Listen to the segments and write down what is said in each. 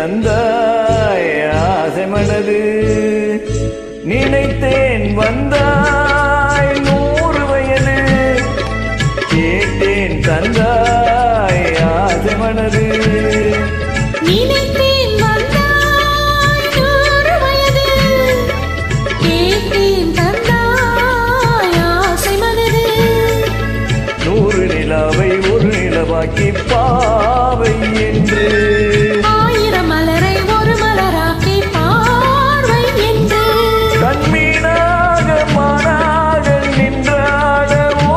தந்தாய் ஆசை மனது நினைத்தேன் வந்தாய் 100 வயது கேட்டேன் தந்தாய் ஆசை மனது நினைத்தேன் வந்தாய் 100 வயது கேட்டேன் தந்தாய் ஆசை மனது 100 நிலாவை ஒரு நிலவாக்கி பாவை என்று 1000 மலரை ஒரு மலராக்கி பார்வை என்று கண்மீனாக மானாக நின்றாடவோ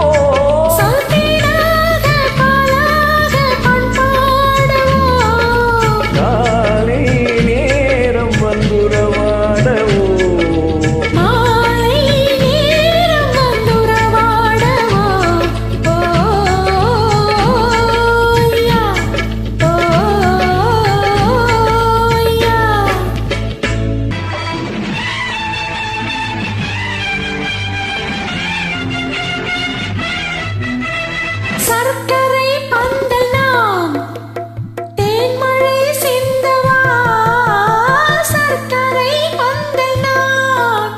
சொல்தேனாக பாலாக பண்பாடவோ காலை நேரம் வந்துறவாடவோ மாலை நேரம் வந்துறவாடவோ ஓய்யா ஓய்யா சர்க்கரை பந்தல் நாம் தேன்மழை சிந்தவா சர்க்கரை பந்தல் நாம்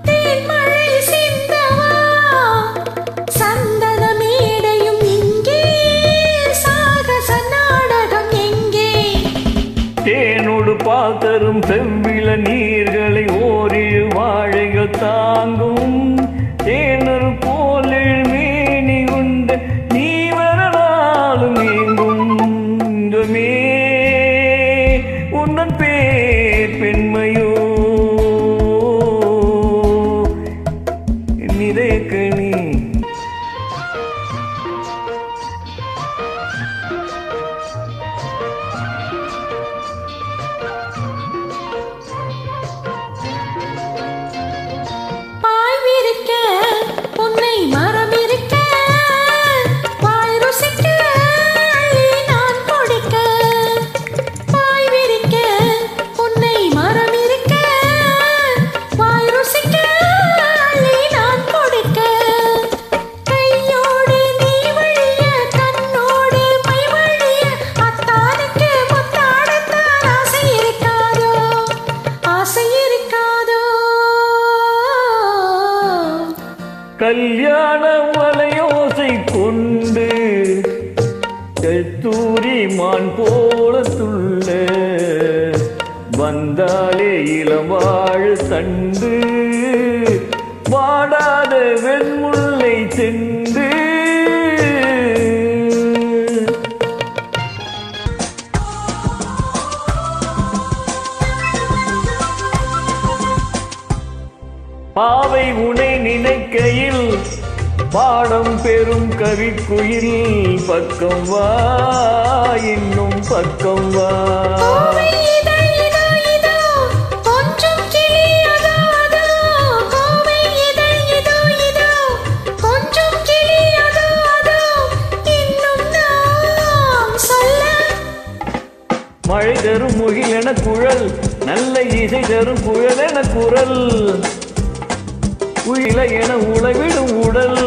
தேன்மழை சிந்தவா சந்தன மேடையும் இங்கே சாகச நாடகம் எங்கே தேனோடு பாத்தரும் செவ்வில நீர்களை ஓரிரு வாழைகள் தாங்கும் தேனொரு போலில் மேனி உண்டு நீ வரலாலும் நீங்கும் இங்குமே உன்னன் பேர் பெண்மையோ நிறைக்கணி பாய் விரிக்க உன்னை மரம் இருக்க வாய் ருசிக்க அள்ளி நான் கொடுக்க பாய் விரிக்க உன்னை மரம் இருக்க வாய் ருசிக்க அள்ளி நான் கொடுக்க கையோடு நீ வழிய கண்ணோடு மை வழிய அத்தானுக்கு முத்தாடத்தான் ஆசை இருக்காதோ ஆசை இருக்காதோ கல்யாண வலையோசை கொண்டு கஸ்தூரி மான் போல துள்ள வந்தாலே இளவாழ தண்டு வாடாத வெண்முல்லை செண்டு பாவை உனை நினைக்கையில் பாடம் பெறும் கவிக்குயில் பக்கம் வா இன்னும் பக்கம் வா கோவை இதழ் இதோ இதோ கொஞ்சம் கிளி அதோ அதோ கோவை இதழ் இதோ இதோ கொஞ்சம் கிளி அதோ அதோ இன்னும் நாம் சொல்ல மழை தரும் முகில் என குழல் நல்ல இசை தரும் குழல் என குரல் உயில என உழவிடும் உடல்